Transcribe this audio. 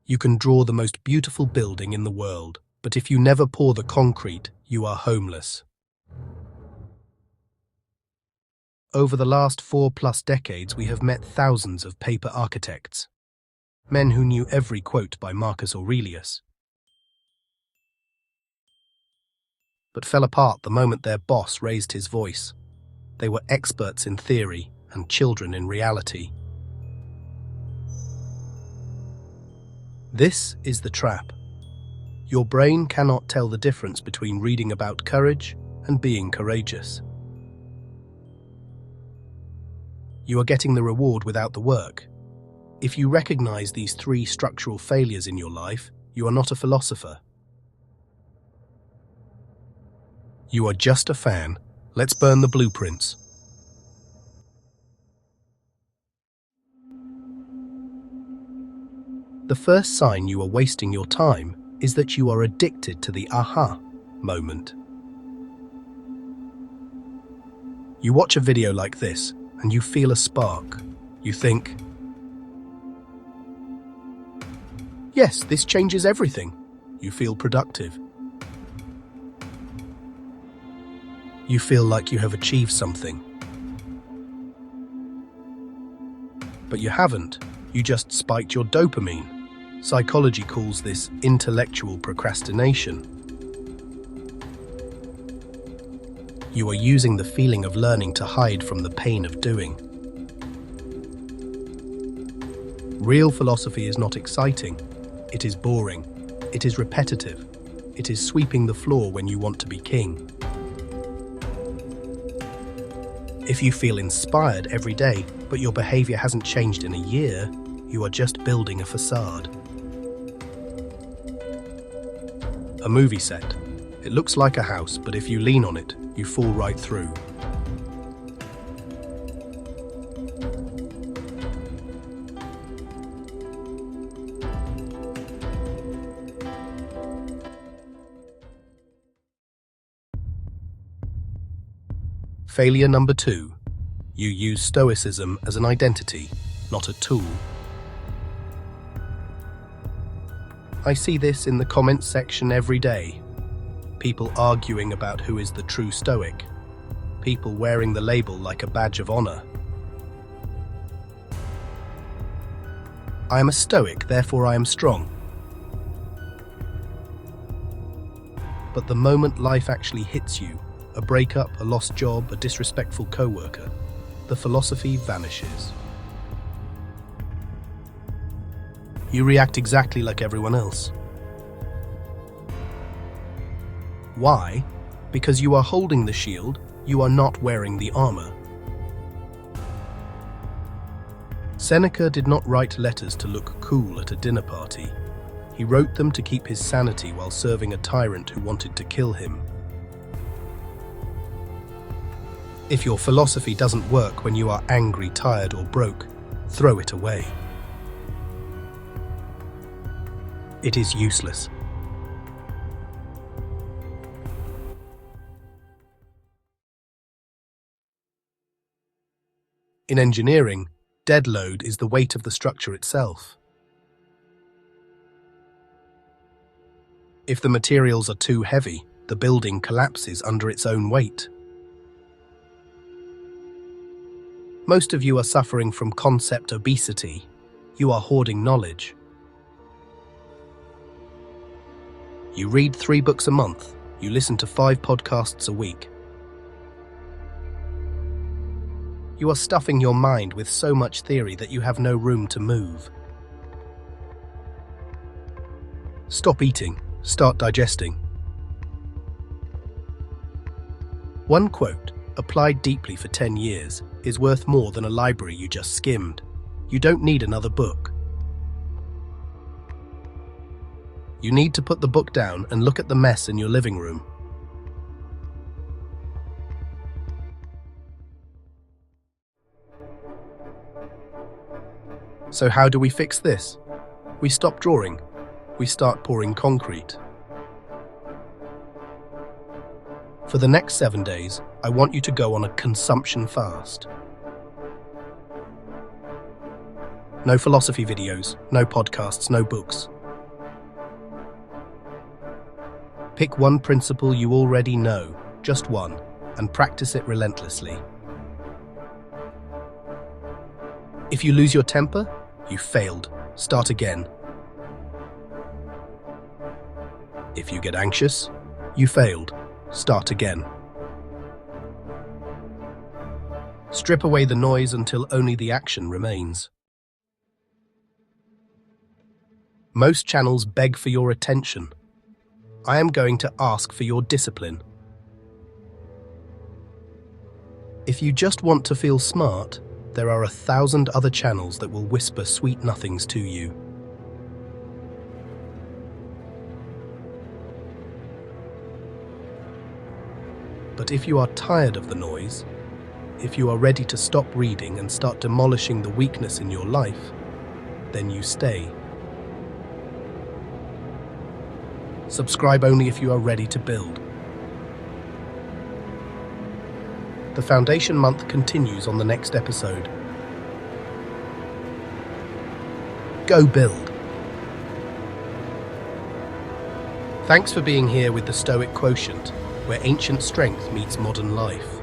You can draw the most beautiful building in the world, but if you never pour the concrete, you are homeless. Over the last 4+ decades, we have met thousands of paper architects, men who knew every quote by Marcus Aurelius, but fell apart the moment their boss raised his voice. They were experts in theory and children in reality. This is the trap. Your brain cannot tell the difference between reading about courage and being courageous. You are getting the reward without the work. If you recognize these 3 structural failures in your life, you are not a philosopher. You are just a fan. Let's burn the blueprints. The first sign you are wasting your time is that you are addicted to the aha moment. You watch a video like this and you feel a spark. You think, yes, this changes everything. You feel productive. You feel like you have achieved something. But you haven't. You just spiked your dopamine. Psychology calls this intellectual procrastination. You are using the feeling of learning to hide from the pain of doing. Real philosophy is not exciting. It is boring. It is repetitive. It is sweeping the floor when you want to be king. If you feel inspired every day, but your behavior hasn't changed in a year, you are just building a facade. A movie set. It looks like a house, but if you lean on it, you fall right through. Failure number 2. You use Stoicism as an identity, not a tool. I see this in the comments section every day. People arguing about who is the true Stoic. People wearing the label like a badge of honor. I am a Stoic, therefore I am strong. But the moment life actually hits you, a breakup, a lost job, a disrespectful co-worker, the philosophy vanishes. You react exactly like everyone else. Why? Because you are holding the shield, you are not wearing the armor. Seneca did not write letters to look cool at a dinner party. He wrote them to keep his sanity while serving a tyrant who wanted to kill him. If your philosophy doesn't work when you are angry, tired, or broke, throw it away. It is useless. In engineering, dead load is the weight of the structure itself. If the materials are too heavy, the building collapses under its own weight. Most of you are suffering from concept obesity. You are hoarding knowledge. You read 3 books a month. You listen to 5 podcasts a week. You are stuffing your mind with so much theory that you have no room to move. Stop eating. Start digesting. One quote, applied deeply for 10 years, is worth more than a library you just skimmed. You don't need another book. You need to put the book down and look at the mess in your living room. So how do we fix this? We stop drawing. We start pouring concrete. For the next 7 days, I want you to go on a consumption fast. No philosophy videos, no podcasts, no books. Pick one principle you already know, just one, and practice it relentlessly. If you lose your temper, you failed. Start again. If you get anxious, you failed. Start again. Strip away the noise until only the action remains. Most channels beg for your attention. I am going to ask for your discipline. If you just want to feel smart, there are 1,000 other channels that will whisper sweet nothings to you. But if you are tired of the noise, if you are ready to stop reading and start demolishing the weakness in your life, then you stay. Subscribe only if you are ready to build. The Foundation Month continues on the next episode. Go build. Thanks for being here with the Stoic Quotient, where ancient strength meets modern life.